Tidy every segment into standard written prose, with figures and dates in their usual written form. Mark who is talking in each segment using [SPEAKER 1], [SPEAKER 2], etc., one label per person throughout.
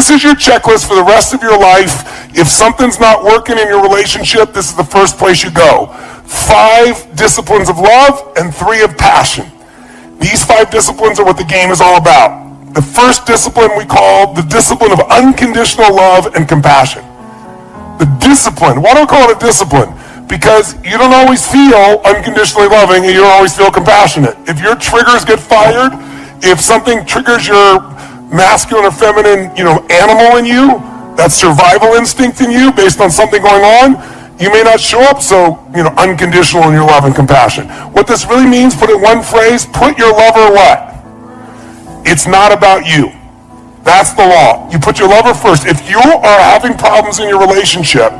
[SPEAKER 1] This is your checklist for the rest of your life. If something's not working in your relationship, this is the first place you go. 5 disciplines of love and 3 of passion. These 5 disciplines are what the game is all about. The first discipline we call the discipline of unconditional love and compassion. The discipline. Why do I call it a discipline? Because you don't always feel unconditionally loving and you don't always feel compassionate. If your triggers get fired, if something triggers your masculine or feminine, animal in you, that survival instinct in you based on something going on, you may not show up so, unconditional in your love and compassion. What this really means, put it in one phrase, put your lover what? It's not about you. That's the law. You put your lover first. If you are having problems in your relationship,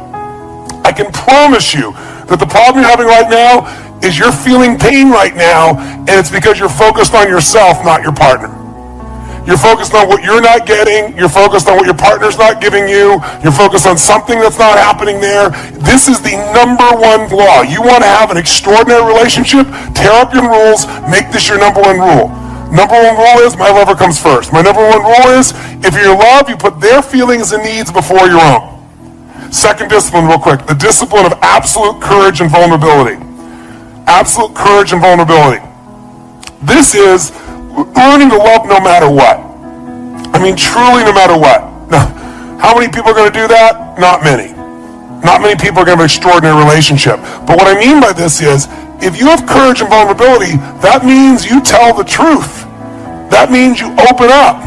[SPEAKER 1] I can promise you that the problem you're having right now is you're feeling pain right now, and it's because you're focused on yourself, not your partner. You're focused on what you're not getting. You're focused on what your partner's not giving you. You're focused on something that's not happening there. This is the number one law. You want to have an extraordinary relationship? Tear up your rules. Make this your number one rule. Number one rule is my lover comes first. My number one rule is if you're in love, you put their feelings and needs before your own. Second discipline, real quick. The discipline of absolute courage and vulnerability. Absolute courage and vulnerability. This is learning to love no matter what. I mean, truly no matter what. Now, how many people are going to do that? Not many. Not many people are going to have an extraordinary relationship. But what I mean by this is, if you have courage and vulnerability, that means you tell the truth. That means you open up.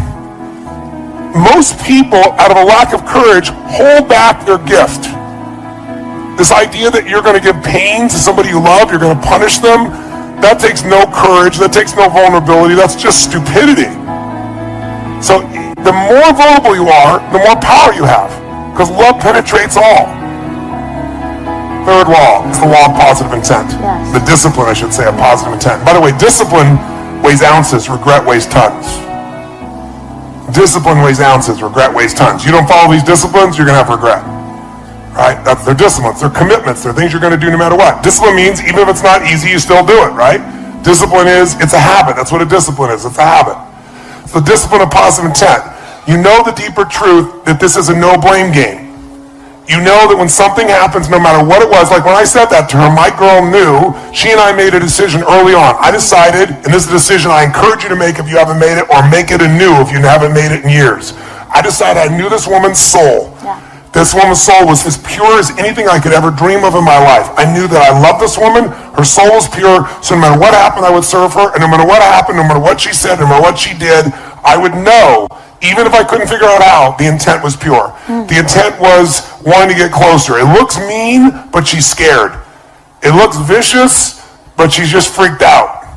[SPEAKER 1] Most people, out of a lack of courage, hold back their gift. This idea that you're going to give pain to somebody you love, you're going to punish them, that takes no courage, that takes no vulnerability, that's just stupidity. So the more vulnerable you are, the more power you have, because love penetrates all. Third law is the law of positive intent. Yes. The discipline, I should say, of positive intent. By the way, discipline weighs ounces, regret weighs tons. Discipline weighs ounces, regret weighs tons. You don't follow these disciplines, you're going to have regret. Right? That's their disciplines, their commitments, their things you're going to do no matter what. Discipline means even if it's not easy, you still do it, right? Discipline it's a habit. That's what a discipline is. It's a habit. It's the discipline of positive intent. You know the deeper truth that this is a no-blame game. You know that when something happens, no matter what it was, like when I said that to her, my girl knew, she and I made a decision early on. I decided, and this is a decision I encourage you to make if you haven't made it, or make it anew if you haven't made it in years. I decided I knew this woman's soul. Yeah. This woman's soul was as pure as anything I could ever dream of in my life. I knew that I loved this woman, her soul was pure, so no matter what happened, I would serve her, and no matter what happened, no matter what she said, no matter what she did, I would know, even if I couldn't figure out how, the intent was pure. The intent was wanting to get closer. It looks mean, but she's scared. It looks vicious, but she's just freaked out.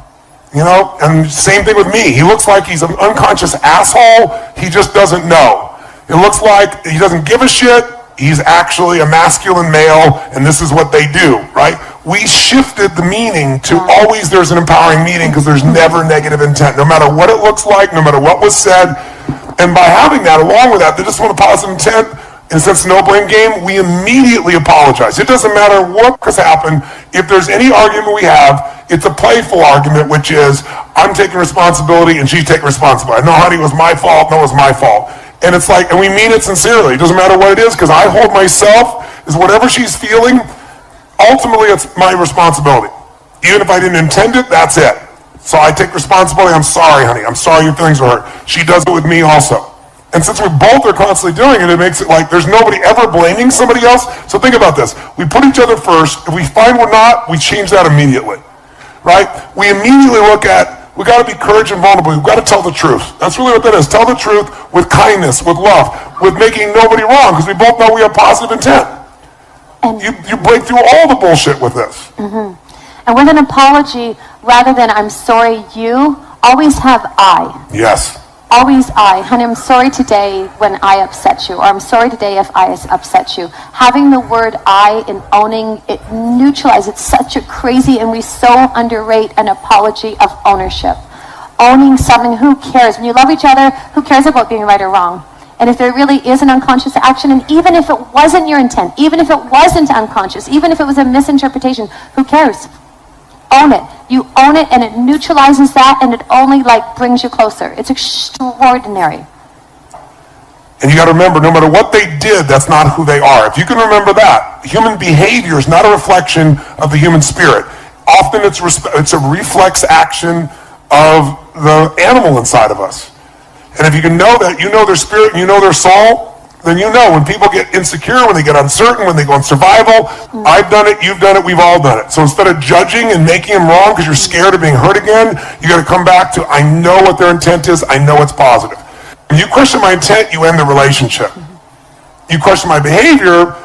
[SPEAKER 1] And same thing with me. He looks like he's an unconscious asshole. He just doesn't know. It looks like he doesn't give a shit. He's actually a masculine male, and this is what they do, right? We shifted the meaning to always there's an empowering meaning because there's never negative intent, no matter what it looks like, no matter what was said. And by having that, along with that, they just want a positive intent, and since no blame game, we immediately apologize. It doesn't matter what has happened. If there's any argument we have, it's a playful argument, which is, I'm taking responsibility and she's taking responsibility. No, honey, it was my fault. No, it was my fault. And it's like, and we mean it sincerely. It doesn't matter what it is, because I hold myself as whatever she's feeling, ultimately it's my responsibility. Even if I didn't intend it, that's it. So I take responsibility. I'm sorry, honey. I'm sorry your feelings were hurt. She does it with me also. And since we both are constantly doing it, it makes it like there's nobody ever blaming somebody else. So think about this. We put each other first. If we find we're not, we change that immediately, right? We immediately look at, we got to be courage and vulnerable. We've got to tell the truth. That's really what that is. Tell the truth with kindness, with love, with making nobody wrong, because we both know we have positive intent. And you break through all the bullshit with this.
[SPEAKER 2] Mm-hmm. And with an apology, rather than I'm sorry you, always have I.
[SPEAKER 1] Yes.
[SPEAKER 2] Always I. Honey, I'm sorry today when I upset you, or I'm sorry today if I upset you. Having the word I and owning it neutralizes. It's such a crazy, and we so underrate an apology of ownership. Owning something, who cares? When you love each other, who cares about being right or wrong? And if there really is an unconscious action, and even if it wasn't your intent, even if it wasn't unconscious, even if it was a misinterpretation, who cares? Own it. You own it, and it neutralizes that, and it only brings you closer. It's extraordinary.
[SPEAKER 1] And you got to remember, no matter what they did, that's not who they are. If you can remember that, human behavior is not a reflection of the human spirit. Often it's a reflex action of the animal inside of us. And if you can know that, you know their spirit and you know their soul, then you know when people get insecure, when they get uncertain, when they go in survival, I've done it, you've done it, we've all done it. So instead of judging and making them wrong because you're scared of being hurt again, you got to come back to, I know what their intent is, I know it's positive. When you question my intent, you end the relationship. You question my behavior,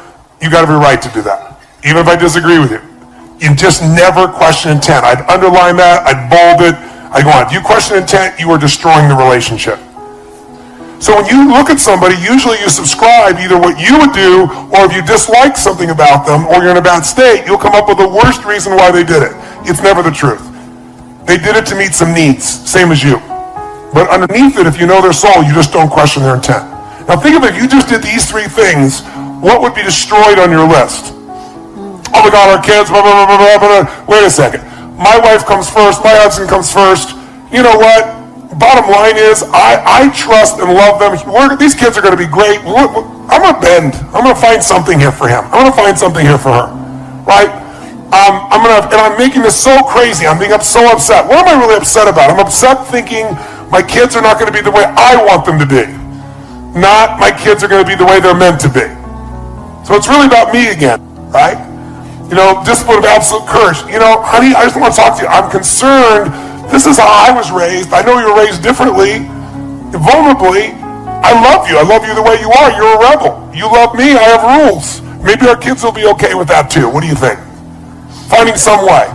[SPEAKER 1] you got every right to do that, even if I disagree with you. You just never question intent. I'd underline that, I'd bold it, I'd go on. If you question intent, you are destroying the relationship. So when you look at somebody, usually you subscribe either what you would do, or if you dislike something about them, or you're in a bad state, you'll come up with the worst reason why they did it. It's never the truth. They did it to meet some needs, same as you. But underneath it, if you know their soul, you just don't question their intent. Now think of it, if you just did these three things, what would be destroyed on your list? Oh my God, our kids, blah, blah, blah, blah, blah, blah. Wait a second. My wife comes first, my husband comes first. You know what? Bottom line is, I trust and love them. These kids are going to be great. I'm going to bend. I'm going to find something here for him. I'm going to find something here for her. Right? And I'm making this so crazy. I'm being so upset. What am I really upset about? I'm upset thinking my kids are not going to be the way I want them to be. Not my kids are going to be the way they're meant to be. So it's really about me again, right? You know, discipline of absolute courage. You know, honey, I just want to talk to you. I'm concerned. This is how I was raised. I know you were raised differently, vulnerably. I love you. I love you the way you are. You're a rebel. You love me. I have rules. Maybe our kids will be okay with that too. What do you think? Finding some way.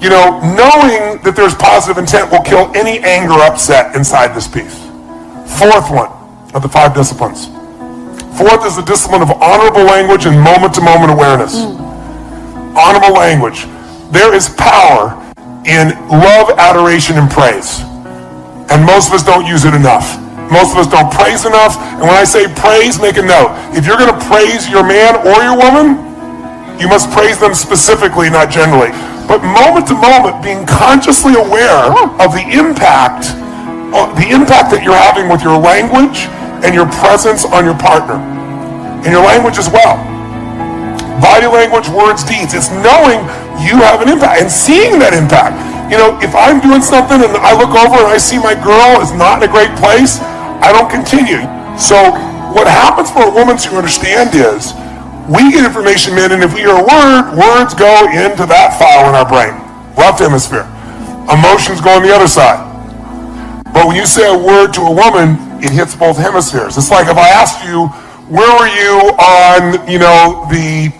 [SPEAKER 1] You know, knowing that there's positive intent will kill any anger upset inside this piece. Fourth one of the 5 disciplines. Fourth is the discipline of honorable language and moment-to-moment awareness. Honorable language. There is power in love, adoration, and praise. And most of us don't use it enough. Most of us don't praise enough. And when I say praise, make a note. If you're going to praise your man or your woman, you must praise them specifically, not generally. But moment to moment, being consciously aware of the impact that you're having with your language and your presence on your partner. And your language as well. Body language, words, deeds. It's knowing you have an impact and seeing that impact. You know, if I'm doing something and I look over and I see my girl is not in a great place, I don't continue. So what happens for a woman to understand is we get information in, and if we hear a word, words go into that file in our brain, left hemisphere. Emotions go on the other side. But when you say a word to a woman, it hits both hemispheres. It's like if I asked you, where were you on, you know, the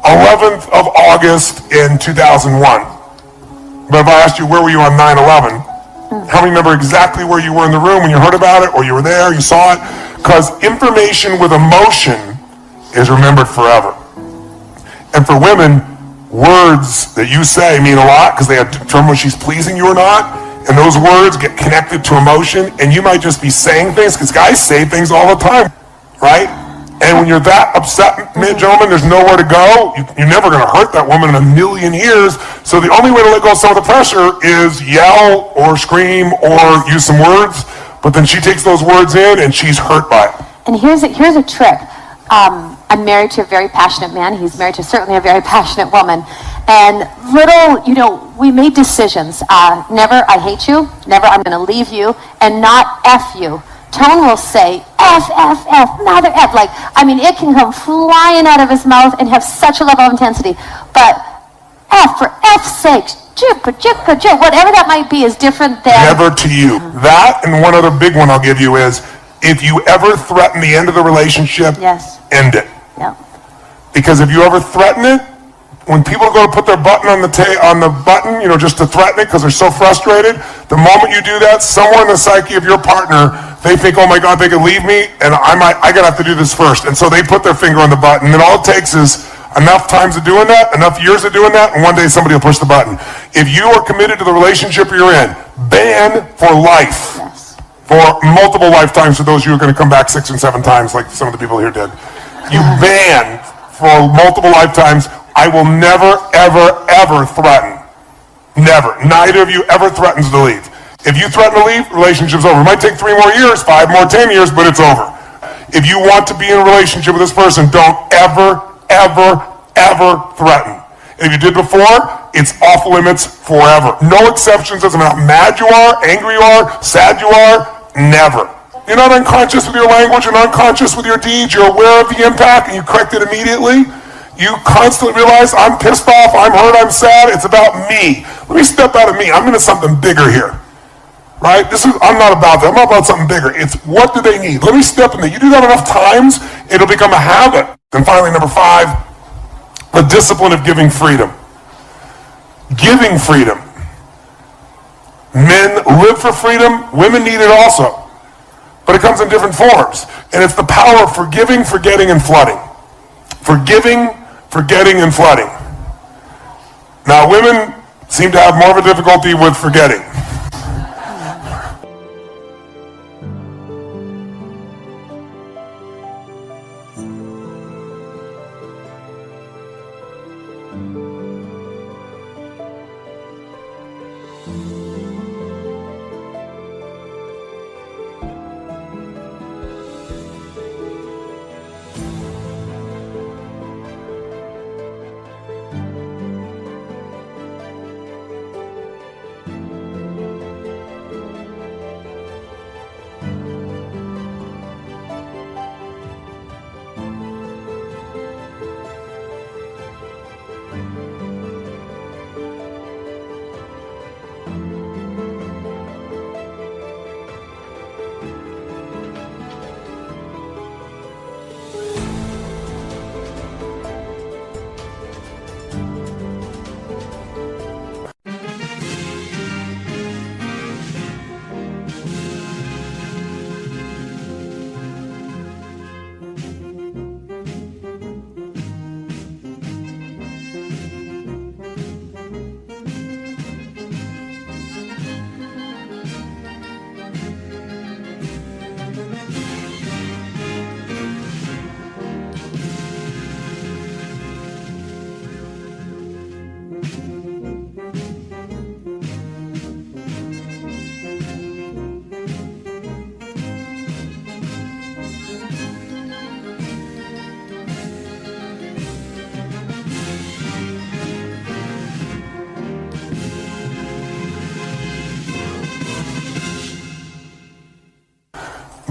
[SPEAKER 1] 11th of August in 2001? But if I asked you, where were you on 9/11? How many remember exactly where you were in the room when you heard about it, or you were there, you saw it? Because information with emotion is remembered forever. And for women, words that you say mean a lot because they determine whether she's pleasing you or not. And those words get connected to emotion, and you might just be saying things, because guys say things all the time. Right? And when you're that upset, gentlemen, there's nowhere to go. You're never going to hurt that woman in a million years. So the only way to let go of some of the pressure is yell or scream or use some words. But then she takes those words in and she's hurt by it.
[SPEAKER 2] And here's a trick. I'm married to a very passionate man. He's married to certainly a very passionate woman. And we made decisions. Never, I hate you. Never, I'm going to leave you. And not F you. Tone will say, F, mother F. Like, I mean, it can come flying out of his mouth and have such a level of intensity. But F, for F's sake, whatever that might be is different than...
[SPEAKER 1] Never to you. That, and one other big one I'll give you is, if you ever threaten the end of the relationship, end it.
[SPEAKER 2] Yeah.
[SPEAKER 1] Because if you ever threaten it, when people go to put their button on the button, just to threaten it because they're so frustrated, the moment you do that, somewhere in the psyche of your partner, they think, oh my God, they could leave me, and I gotta have to do this first. And so they put their finger on the button, and all it takes is enough times of doing that, enough years of doing that, and one day somebody will push the button. If you are committed to the relationship you're in, ban for life.
[SPEAKER 2] Yes.
[SPEAKER 1] For multiple lifetimes for those of you who are gonna come back 6 and 7 times like some of the people here did. You ban for multiple lifetimes. I will never, ever, ever threaten. Never. Neither of you ever threatens to leave. If you threaten to leave, relationship's over. It might take 3 more years, 5 more, 10 years, but it's over. If you want to be in a relationship with this person, don't ever, ever, ever threaten. And if you did before, it's off limits forever. No exceptions. Doesn't matter how mad you are, angry you are, sad you are, never. You're not unconscious with your language and unconscious with your deeds. You're aware of the impact and you correct it immediately. You constantly realize, I'm pissed off, I'm hurt, I'm sad, it's about me. Let me step out of me. I'm into something bigger here. Right? I'm not about that. I'm not about something bigger. It's what do they need? Let me step in there. You do that enough times, it'll become a habit. And finally, number 5, the discipline of giving freedom. Giving freedom. Men live for freedom, women need it also. But it comes in different forms. And it's the power of forgiving, forgetting, and flooding. Forgiving, forgetting, and flooding. Now, women seem to have more of a difficulty with forgetting.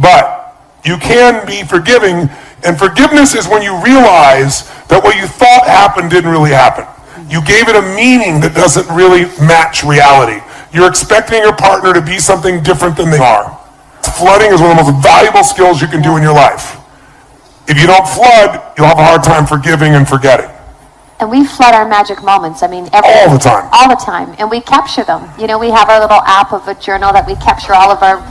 [SPEAKER 1] But you can be forgiving, and forgiveness is when you realize that what you thought happened didn't really happen. You gave it a meaning that doesn't really match reality. You're expecting your partner to be something different than they are. Flooding is one of the most valuable skills you can do in your life. If you don't flood, you'll have a hard time forgiving and forgetting.
[SPEAKER 2] And we flood our magic moments. I mean,
[SPEAKER 1] all the time.
[SPEAKER 2] All the time. And we capture them. You know, we have our little app of a journal that we capture all of our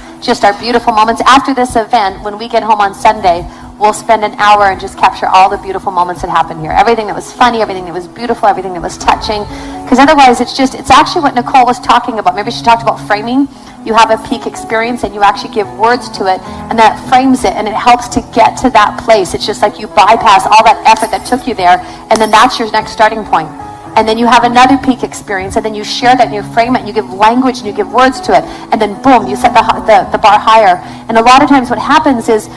[SPEAKER 2] beautiful moments. After this event, when we get home on Sunday, we'll spend an hour and just capture all the beautiful moments that happened here. Everything that was funny, everything that was beautiful, everything that was touching. Because otherwise, it's actually what Nicole was talking about. Maybe she talked about framing. You have a peak experience and you actually give words to it, and that frames it, and it helps to get to that place. It's just like you bypass all that effort that took you there, and then that's your next starting point. And then you have another peak experience, and then you share that and you frame it and you give language and you give words to it, and then boom, you set the bar higher. And a lot of times what happens is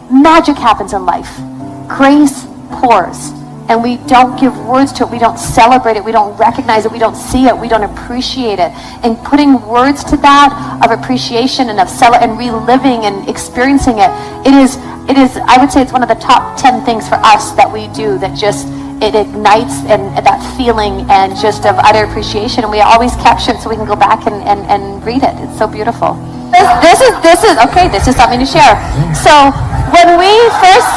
[SPEAKER 2] magic happens in life. Grace pours, and we don't give words to it, we don't celebrate it, we don't recognize it, we don't see it, we don't appreciate it. And putting words to that of appreciation and and reliving and experiencing it, it is, I would say it's one of the top 10 things for us that we do that just, it ignites and that feeling and just of utter appreciation, and we always capture it so we can go back and read it. It's so beautiful. This is something to share. So when we first,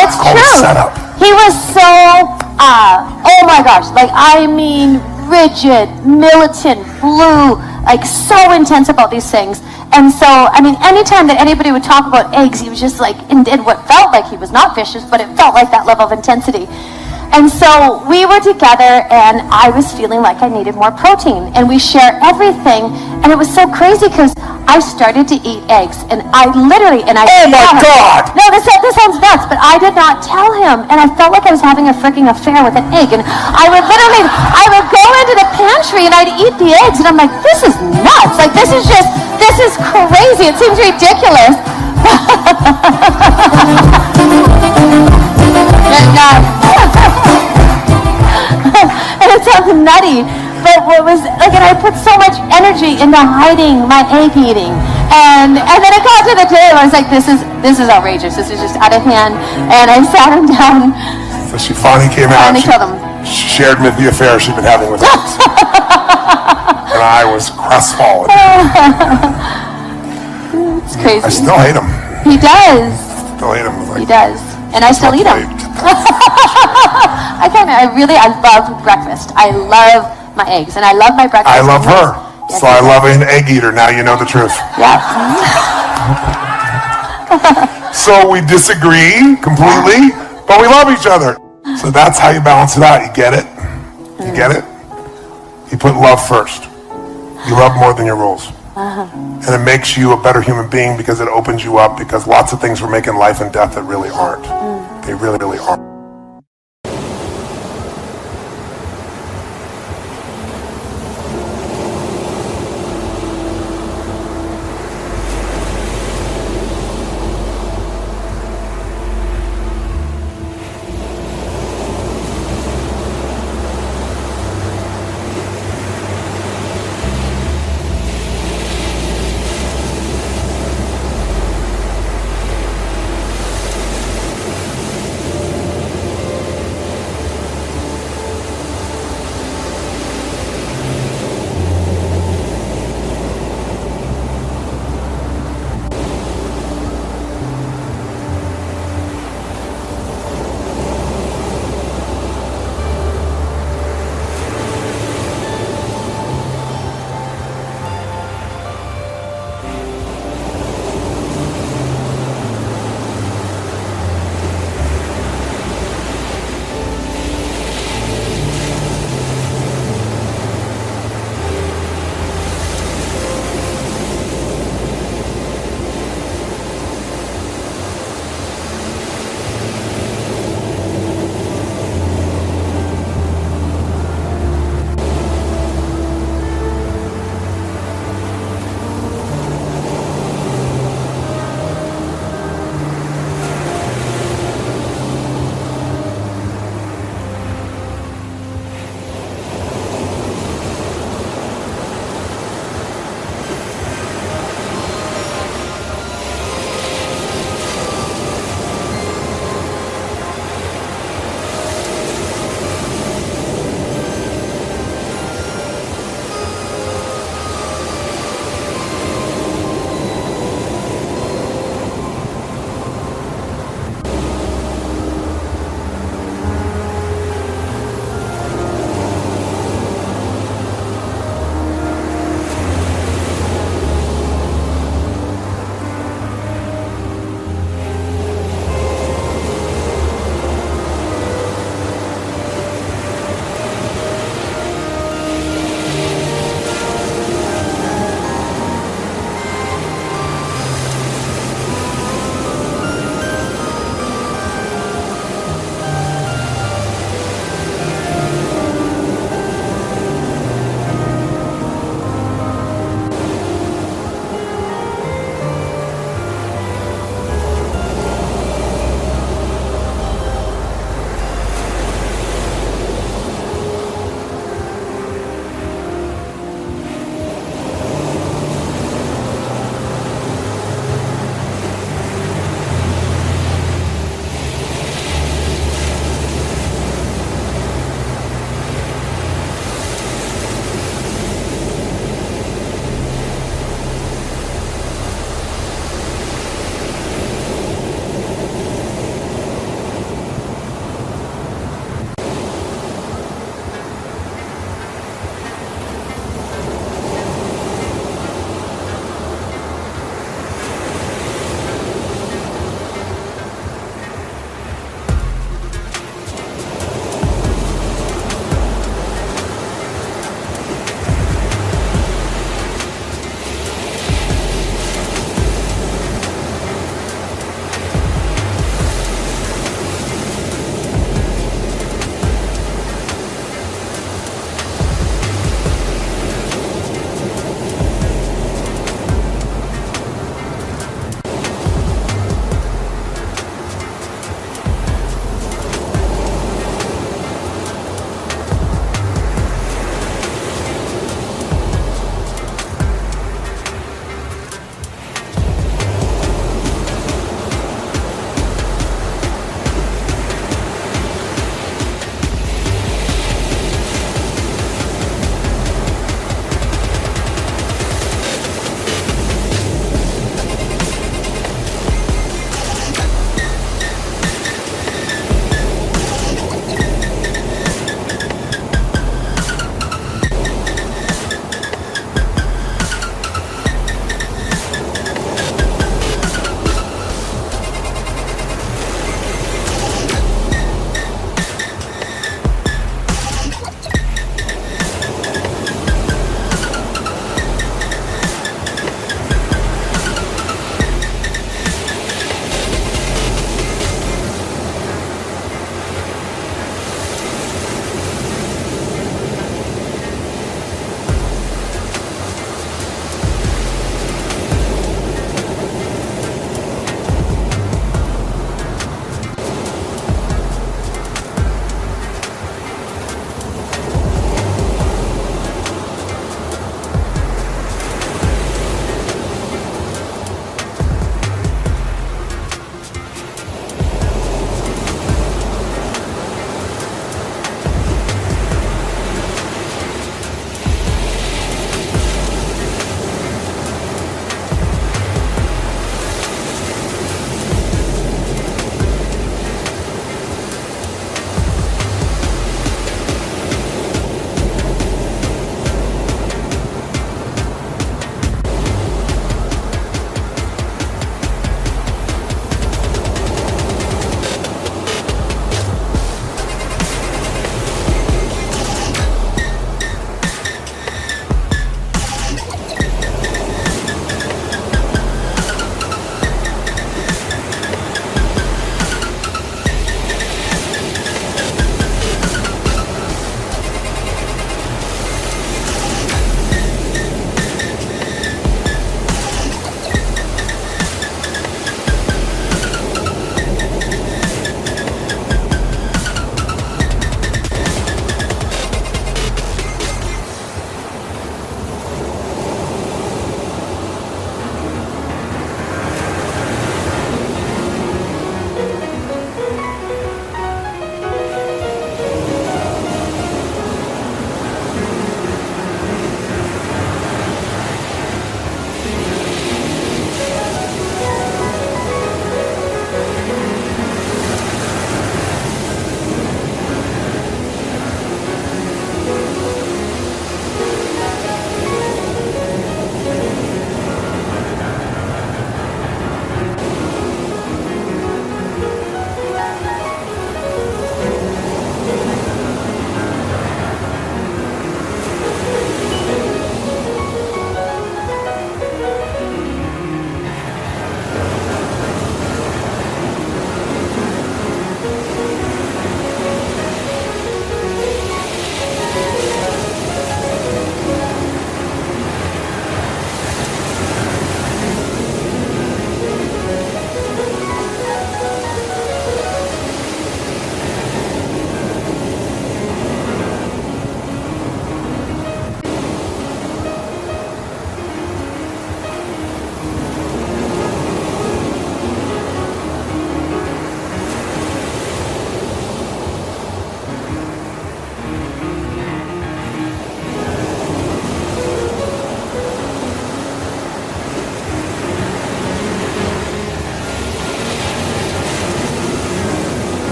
[SPEAKER 2] it's true. He was so, oh my gosh, like I mean rigid, militant, blue, like so intense about these things. And so, I mean, anytime that anybody would talk about eggs, he was just like, and did what felt like he was not vicious, but it felt like that level of intensity. And so we were together and I was feeling like I needed more protein, and we share everything, and it was so crazy because I started to eat eggs, and I literally, and I
[SPEAKER 1] oh my God!
[SPEAKER 2] No, this sounds nuts, but I did not tell him, and I felt like I was having a freaking affair with an egg, and I would go into the pantry and I'd eat the eggs, and I'm like, this is nuts, like this is crazy, it seems ridiculous. sounds nutty, but what was like, and I put so much energy into hiding my egg eating, and then it got to the day where I was like, this is outrageous. This is just out of hand, and I sat him down.
[SPEAKER 1] So she finally came out.
[SPEAKER 2] And told him.
[SPEAKER 1] She shared me the affair she'd been having with us. And I was crestfallen.
[SPEAKER 2] It's crazy.
[SPEAKER 1] I still hate him.
[SPEAKER 2] He does.
[SPEAKER 1] Still hate him. Like,
[SPEAKER 2] he does. And I still eat him. I love breakfast. I love my eggs, and I love my breakfast.
[SPEAKER 1] I love her.
[SPEAKER 2] Yes,
[SPEAKER 1] so I love an egg eater. Now you know the truth.
[SPEAKER 2] Yeah.
[SPEAKER 1] So we disagree completely, but we love each other. So that's how you balance it out. You get it? You get it? You put love first. You love more than your rules. And it makes you a better human being because it opens you up, because lots of things we're making life and death that really aren't. They really, really aren't.